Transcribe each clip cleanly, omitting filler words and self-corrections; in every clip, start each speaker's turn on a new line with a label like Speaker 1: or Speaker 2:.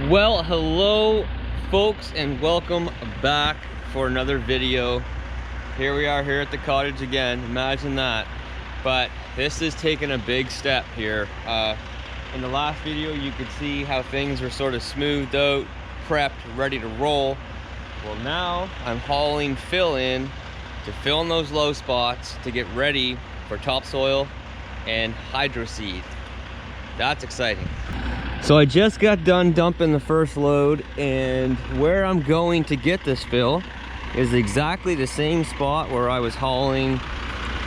Speaker 1: Well, hello folks, and welcome back for another video. Here we are here at the cottage again. Imagine that. But this is taking a big step here. In the last video you could see how things were sort of smoothed out, prepped, ready to roll. Well, now I'm hauling fill in to fill in those low spots to get ready for topsoil and hydro seed. That's exciting. So I just got done dumping the first load, and where I'm going to get this fill is exactly the same spot where I was hauling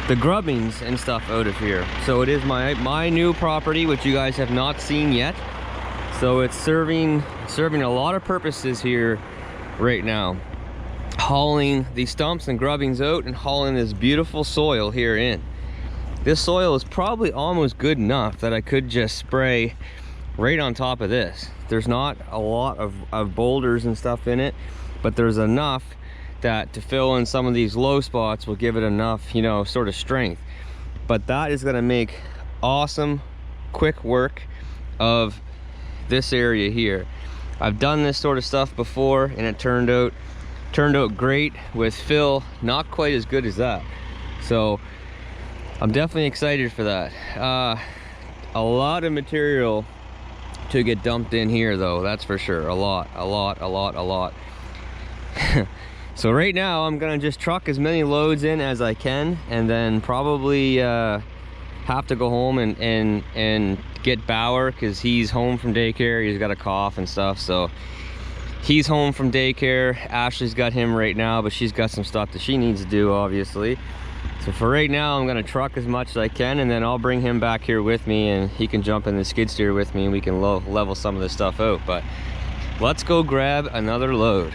Speaker 1: the grubbings and stuff out of here. So it is my new property, which you guys have not seen yet. So it's serving a lot of purposes here right now. Hauling these stumps and grubbings out and hauling this beautiful soil here in. This soil is probably almost good enough that I could just spray right on top of this. There's not a lot of boulders and stuff in it, but there's enough that to fill in some of these low spots will give it enough, you know, sort of strength. But that is going to make awesome quick work of this area here. I've done this sort of stuff before and it turned out great with fill, not quite as good as that. So I'm definitely excited for that. A lot of material to get dumped in here though, that's for sure. A lot. So right now I'm gonna just truck as many loads in as I can, and then probably have to go home and get Bauer, because he's home from daycare. He's got a cough and stuff, so he's home from daycare. Ashley's got him right now, but she's got some stuff that she needs to do, obviously. So for right now, I'm gonna truck as much as I can, and then I'll bring him back here with me, and he can jump in the skid steer with me, and we can level some of this stuff out. But let's go grab another load.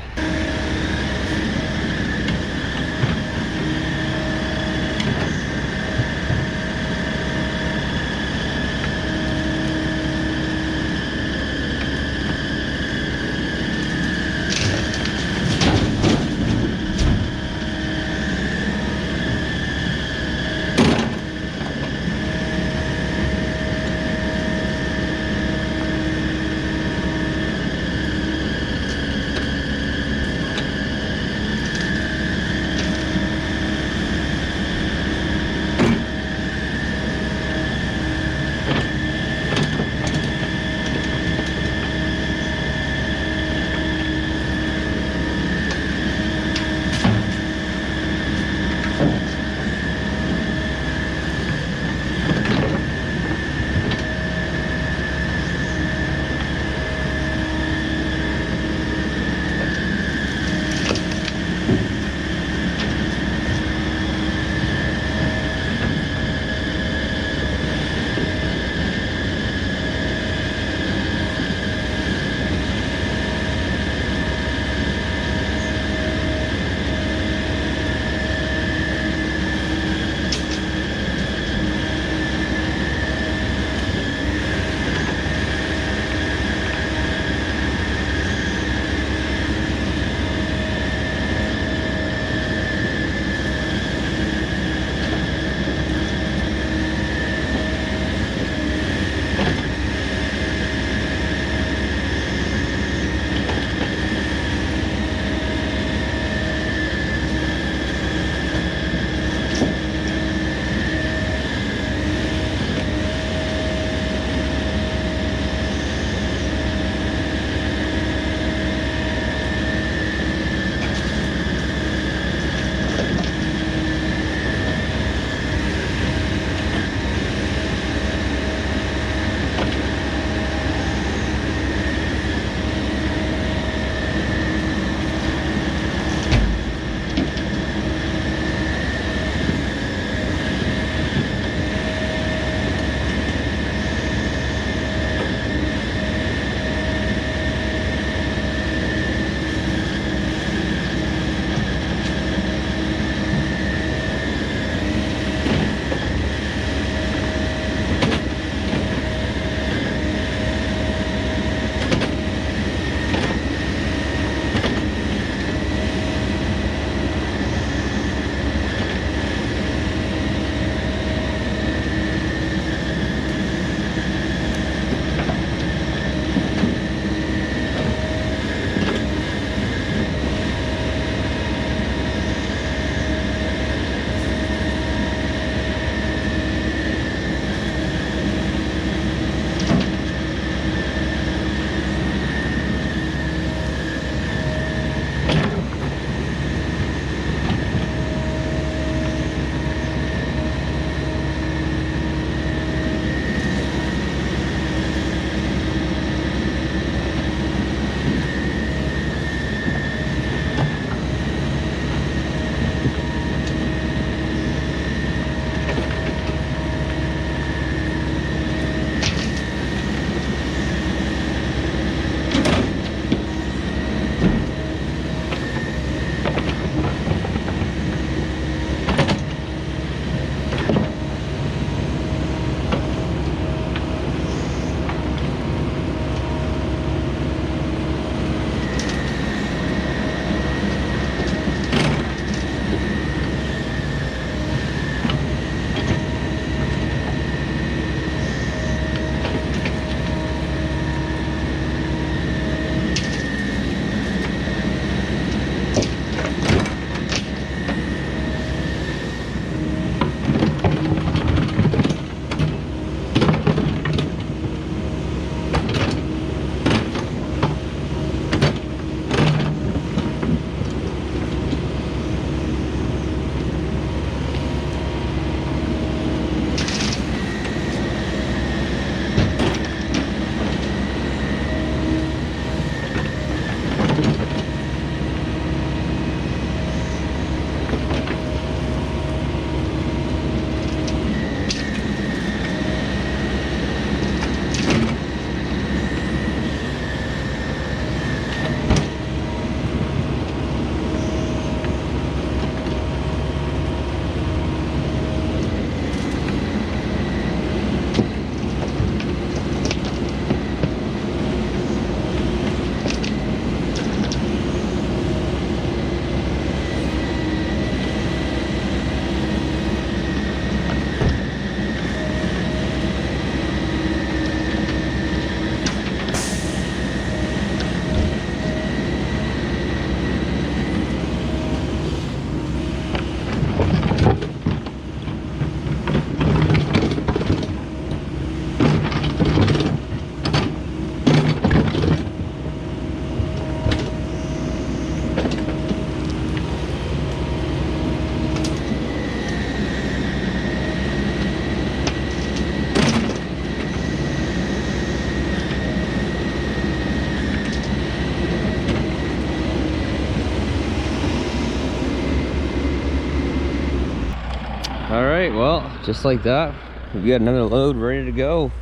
Speaker 1: All right, well, just like that, we got another load ready to go.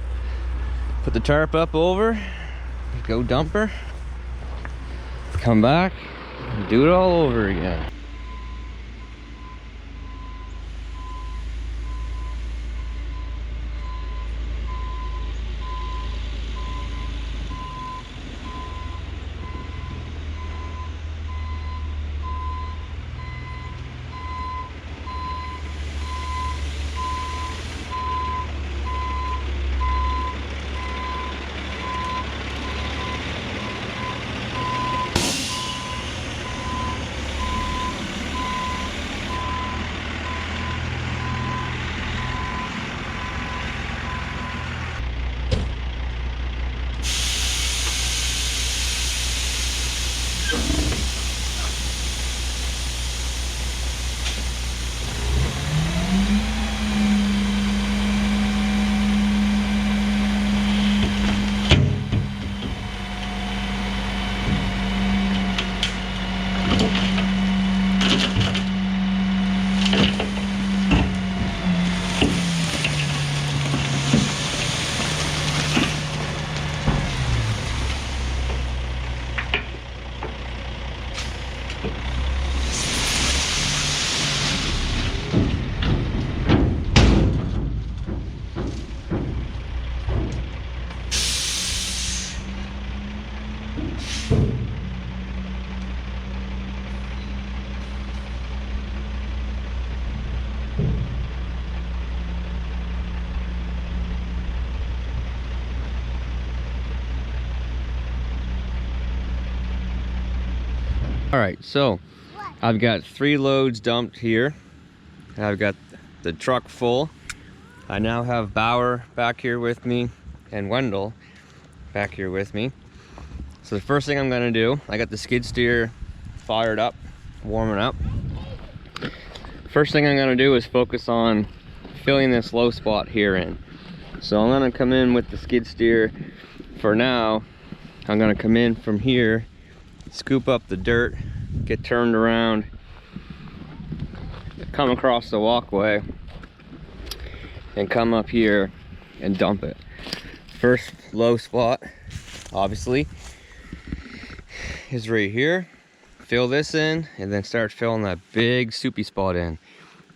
Speaker 1: Put the tarp up over, go dump her, come back, do it all over again. All right, so I've got 3 loads dumped here. I've got the truck full. I now have Bauer back here with me and Wendell back here with me. So the first thing I'm gonna do, I got the skid steer fired up, warming up. First thing I'm gonna do is focus on filling this low spot here in. So I'm gonna come in with the skid steer for now. I'm gonna come in from here, scoop up the dirt, get turned around, come across the walkway, and come up here and dump it. First low spot, obviously, is right here. Fill this in and then start filling that big soupy spot in.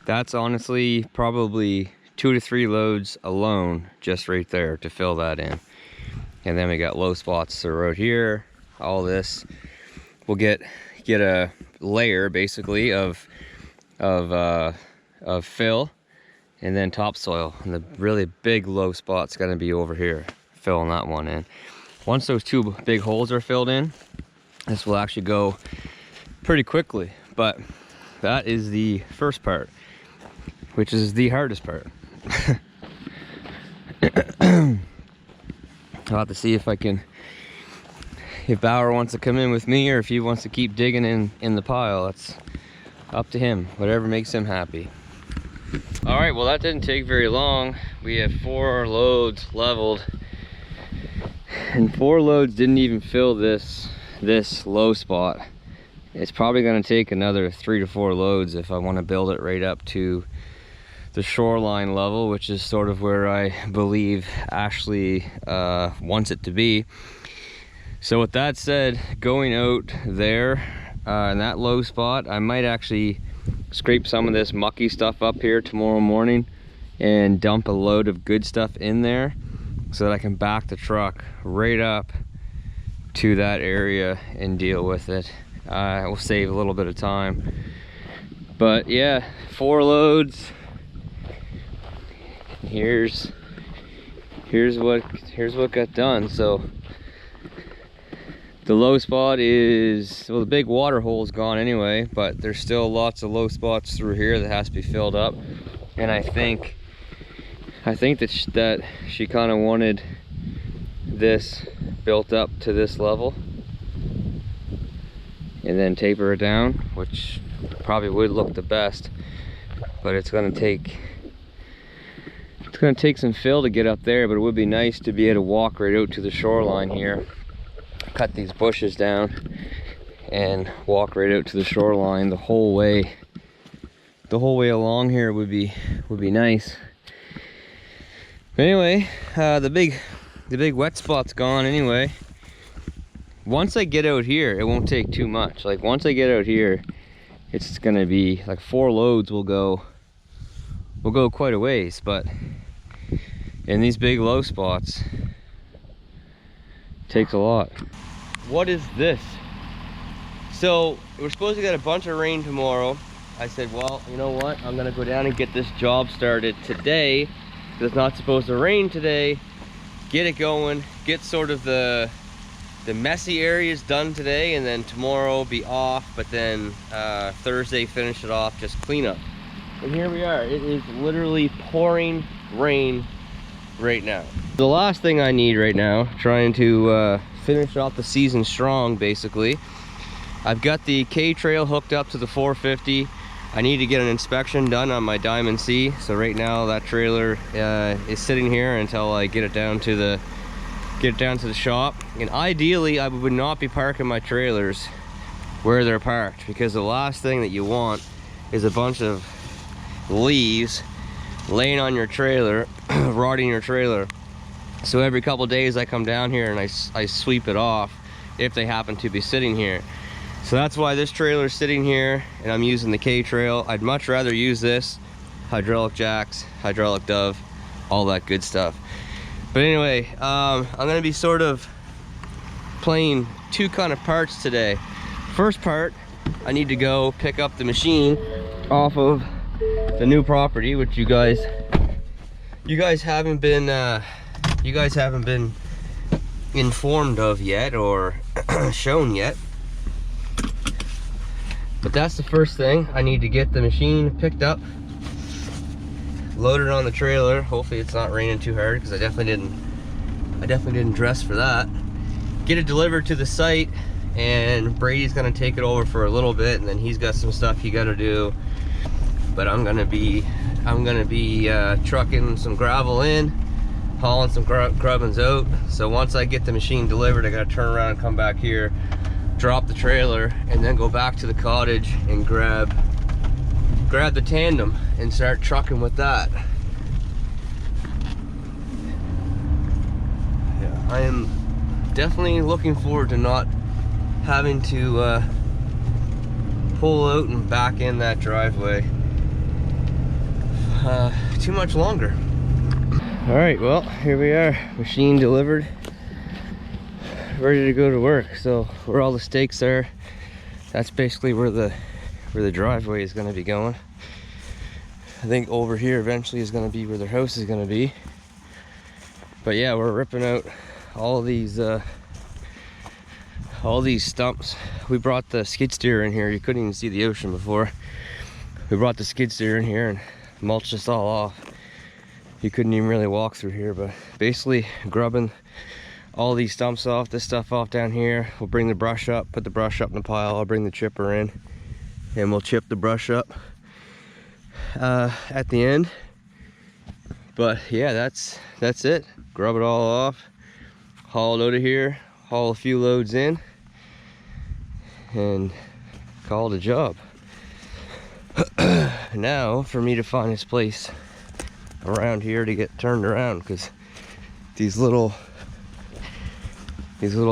Speaker 1: That's honestly probably 2 to 3 loads alone just right there to fill that in. And then we got low spots, so right here, all this, we'll get a layer basically of fill and then topsoil, and the really big low spot's gonna be over here, filling that one in. Once those 2 big holes are filled in, this will actually go pretty quickly. But that is the first part, which is the hardest part. I'll have to see if if Bauer wants to come in with me or if he wants to keep digging in the pile. That's up to him, whatever makes him happy. All right, well, that didn't take very long. We have 4 loads leveled, and 4 loads didn't even fill this low spot. It's probably going to take another 3 to 4 loads if I want to build it right up to the shoreline level, which is sort of where I believe Ashley wants it to be. So with that said, going out there in that low spot, I might actually scrape some of this mucky stuff up here tomorrow morning and dump a load of good stuff in there so that I can back the truck right up to that area and deal with it. It will save a little bit of time. But yeah, 4 loads. Here's what got done. So the low spot is, well, the big water hole's gone anyway, but there's still lots of low spots through here that has to be filled up. And I think that she kind of wanted this built up to this level and then taper it down, which probably would look the best, but it's going to take some fill to get up there. But it would be nice to be able to walk right out to the shoreline here, cut these bushes down and walk right out to the shoreline the whole way the whole way along here would be nice. But anyway, the big wet spot's gone anyway. Once I get out here, it won't take too much. Like once I get out here, it's gonna be like 4 loads will go quite a ways, but in these big low spots, it takes a lot. What is this? So we're supposed to get a bunch of rain tomorrow. I said, well, you know what? I'm gonna go down and get this job started today. It's not supposed to rain today. Get it going, get sort of the messy areas done today, and then tomorrow be off, but then Thursday finish it off, just clean up. And here we are. It is literally pouring rain right now. The last thing I need right now, trying to finish off the season strong basically. I've got the K-Trail hooked up to the 450. I need to get an inspection done on my Diamond C. So right now that trailer is sitting here until I get it down to the shop. And ideally I would not be parking my trailers where they're parked, because the last thing that you want is a bunch of leaves laying on your trailer, rotting your trailer. So every couple days I come down here and I sweep it off if they happen to be sitting here. So that's why this trailer is sitting here, and I'm using the K-Trail. I'd much rather use this, hydraulic jacks, hydraulic dove, all that good stuff. But anyway, I'm gonna be sort of playing 2 kind of parts today. First part, I need to go pick up the machine off of the new property, which you guys haven't been informed of yet or shown yet. But that's the first thing. I need to get the machine picked up, loaded on the trailer. Hopefully it's not raining too hard, because I definitely didn't dress for that. Get it delivered to the site, and Brady's gonna take it over for a little bit, and then he's got some stuff he gotta do. But I'm gonna be trucking some gravel in, hauling some grubbins out. So once I get the machine delivered, I gotta turn around and come back here, drop the trailer, and then go back to the cottage and grab the tandem and start trucking with that. Yeah, I am definitely looking forward to not having to pull out and back in that driveway too much longer. All right, well, here we are, machine delivered, ready to go to work. So where all the stakes are, that's basically where the driveway is going to be going. I think over here eventually is going to be where their house is going to be. But yeah, we're ripping out all these stumps. We brought the skid steer in here. You couldn't even see the ocean before. We brought the skid steer in here and mulched this all off. You couldn't even really walk through here, but basically grubbing all these stumps off, this stuff off down here. We'll bring the brush up, put the brush up in the pile. I'll bring the chipper in and we'll chip the brush up at the end. But yeah, that's it. Grub it all off, haul it out of here, haul a few loads in, and call it a job. Now for me to find this place around here to get turned around, because these little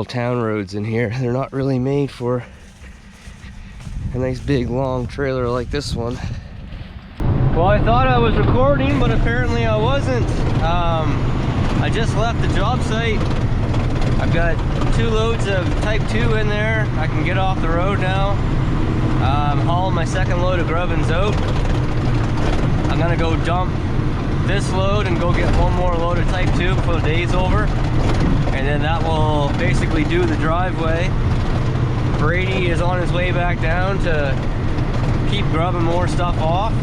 Speaker 1: town roads in here, they're not really made for a nice big long trailer like this one. Well, I thought I was recording, but apparently I wasn't. I just left the job site. I've got 2 loads of type 2 in there. I can get off the road now. I'm hauling my second load of grubbins out. I'm gonna go dump this load and go get 1 more load of type 2 before the day's over, and then that will basically do the driveway. Brady is on his way back down to keep grubbing more stuff off,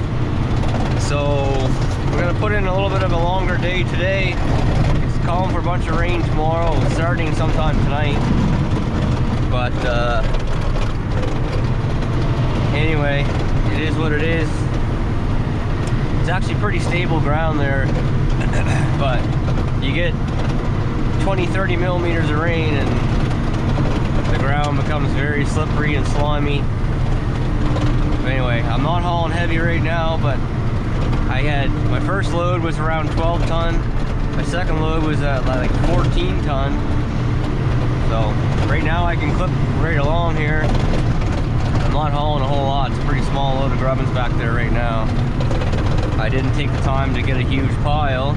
Speaker 1: so we're gonna put in a little bit of a longer day today. It's calling for a bunch of rain tomorrow, starting sometime tonight. But anyway, it is what it is. It's actually pretty stable ground there, but you get 20-30 millimeters of rain and the ground becomes very slippery and slimy. Anyway, I'm not hauling heavy right now, but my first load was around 12 ton. My second load was at like 14 ton. So right now I can clip right along here. I'm not hauling a whole lot. It's a pretty small load of grubbins back there right now. I didn't take the time to get a huge pile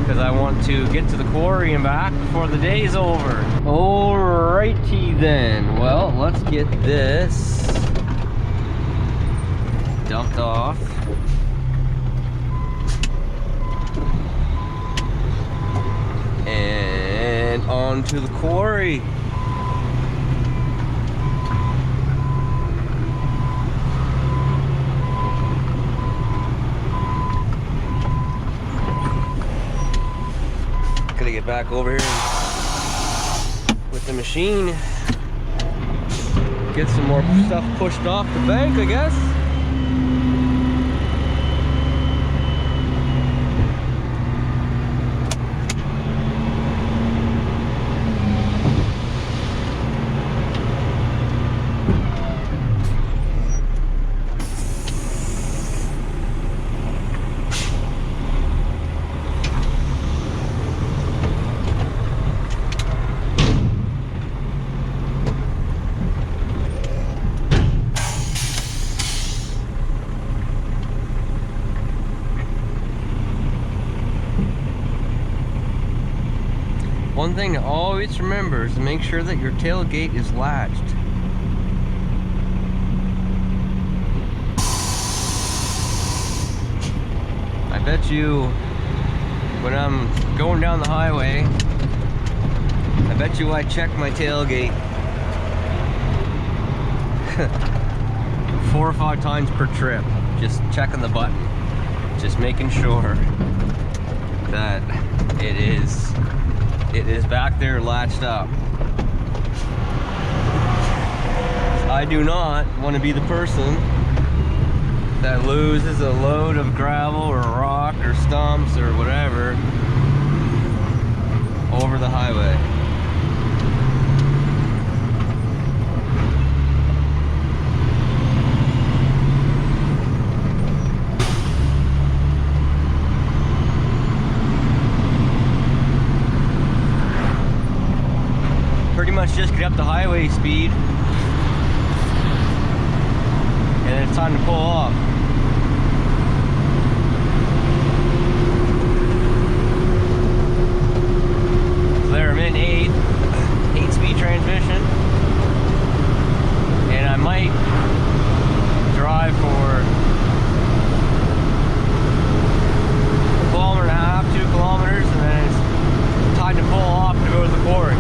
Speaker 1: because I want to get to the quarry and back before the day's over. Alrighty then. Well, let's get this dumped off. And on to the quarry. Gotta get back over here with the machine. Get some more stuff pushed off the bank, I guess. One thing to always remember is to make sure that your tailgate is latched. I bet you when I'm going down the highway, I bet you I check my tailgate 4 or 5 times per trip. Just checking the button. Just making sure that it is back there latched up. I do not want to be the person that loses a load of gravel or rock or stumps or whatever over the highway. Pretty much just get up to highway speed and then it's time to pull off. So there I'm in 8-speed transmission, and I might drive for 1.5 2 kilometers, and then it's time to pull off to go to the quarry.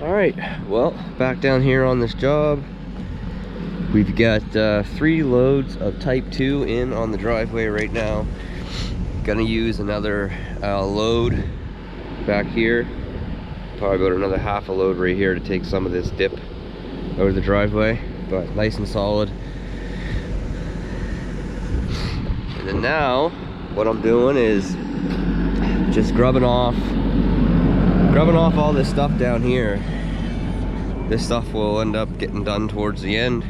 Speaker 1: Alright, well, back down here on this job, we've got 3 loads of type 2 in on the driveway right now. Gonna use another load back here, probably about another half a load right here to take some of this dip out of the driveway, but nice and solid. And then now what I'm doing is just grubbing off all this stuff down here. This stuff will end up getting done towards the end,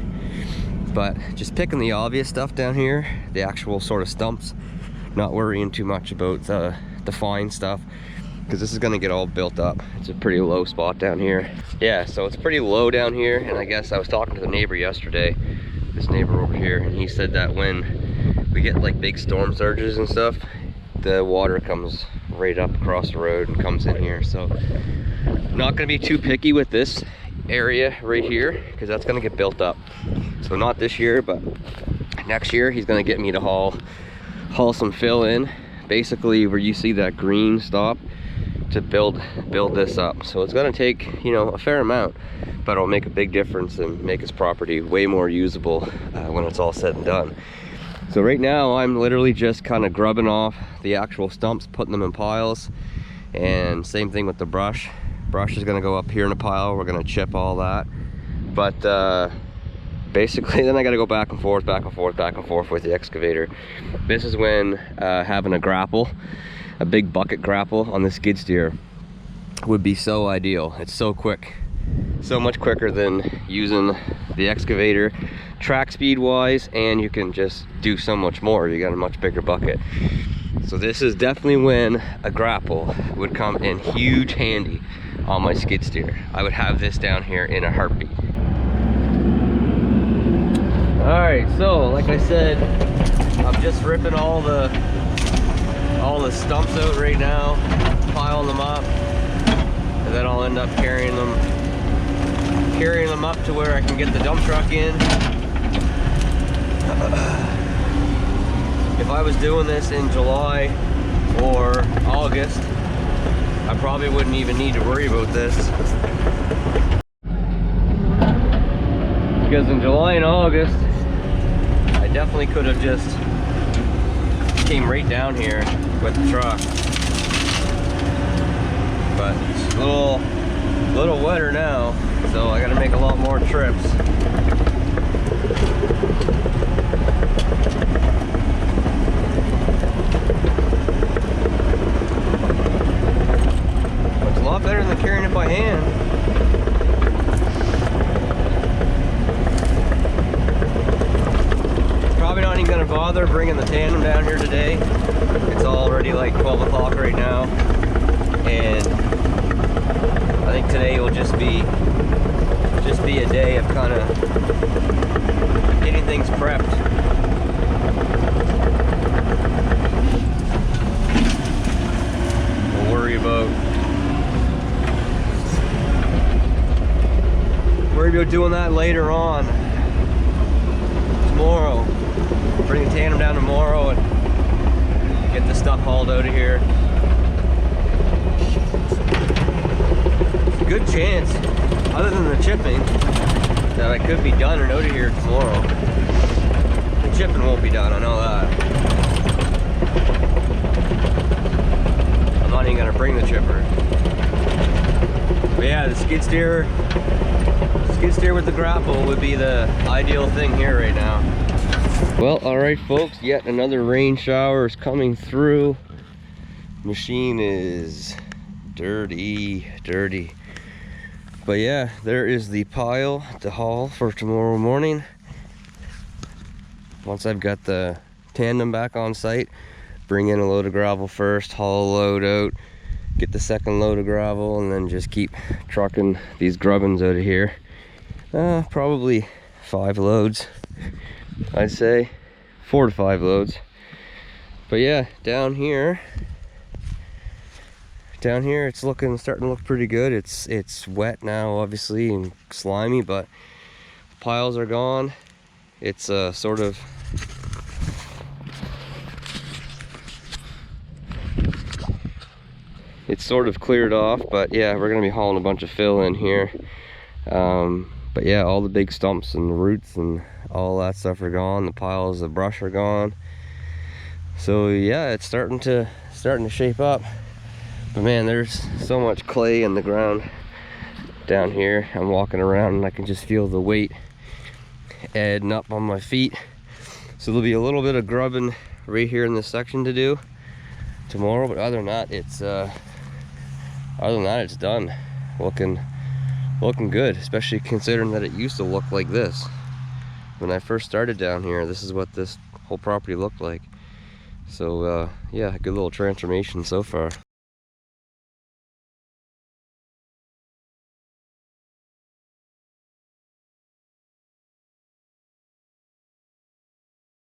Speaker 1: but just picking the obvious stuff down here, the actual sort of stumps, not worrying too much about the fine stuff.
Speaker 2: because this is going to get all built up. It's a pretty low spot down here. Yeah, so it's pretty low down here, and I guess I was talking to the neighbor yesterday, this neighbor over here, and he said that when we get like big storm surges and stuff, the water comes right up across the road and comes in here. So I'm not going to be too picky with this area right here, because that's going to get built up. So not this year, but next year he's going to get me to haul some fill in, basically where you see that green stop, to build this up. So it's going to take, you know, a fair amount, but it'll make a big difference and make his property way more usable when it's all said and done. So right now I'm literally just kind of grubbing off the actual stumps, putting them in piles, and same thing with the brush. Brush is going to go up here in a pile. We're going to chip all that, but basically then I got to go back and forth with the excavator. This is when having a grapple, a big bucket grapple on the skid steer would be so ideal. It's so quick, so much quicker than using the excavator track speed wise, and you can just do so much more. You got a much bigger bucket. So this is definitely when a grapple would come in huge handy on my skid steer. I would have this down here in a heartbeat. All right, so like I said, I'm just ripping all the stumps out right now, piling them up, and then I'll end up carrying them up to where I can get the dump truck in. If I was doing this in July or August, I probably wouldn't even need to worry about this, because in July and August I definitely could have just came right down here with the truck, but it's a little wetter now, so I got to make a lot more trips. It's a lot better than carrying it by hand. Probably not even going to bother bringing the tandem down here today. It's already like 12 o'clock right now, and I think today will just be a day of kind of getting things prepped. We'll worry about doing that later on, tomorrow. Bring the tandem down tomorrow and get the stuff hauled out of here. It's a good chance, other than the chipping, that I could be done and out of here tomorrow. The chipping won't be done, I know that. I'm not even gonna bring the chipper. But yeah, the skid steer with the grapple would be the ideal thing here right now. Well, all right folks, yet another rain shower is coming through. Machine is dirty. But yeah, there is the pile to haul for tomorrow morning. Once I've got the tandem back on site, bring in a load of gravel first, haul a load out, get the second load of gravel, and then just keep trucking these grubbins out of here. Probably 5 loads, I'd say 4 to 5 loads. But yeah, down here it's starting to look pretty good. It's wet now, obviously, and slimy, but the piles are gone. It's sort of cleared off, but yeah, we're gonna be hauling a bunch of fill in here. But yeah, all the big stumps and the roots and all that stuff are gone. The piles of brush are gone. So yeah, it's starting to shape up. But man, there's so much clay in the ground down here. I'm walking around and I can just feel the weight adding up on my feet. So there'll be a little bit of grubbing right here in this section to do tomorrow, but other than that it's done. Looking good, especially considering that it used to look like this. When I first started down here, this is what this whole property looked like. So yeah, good little transformation so far.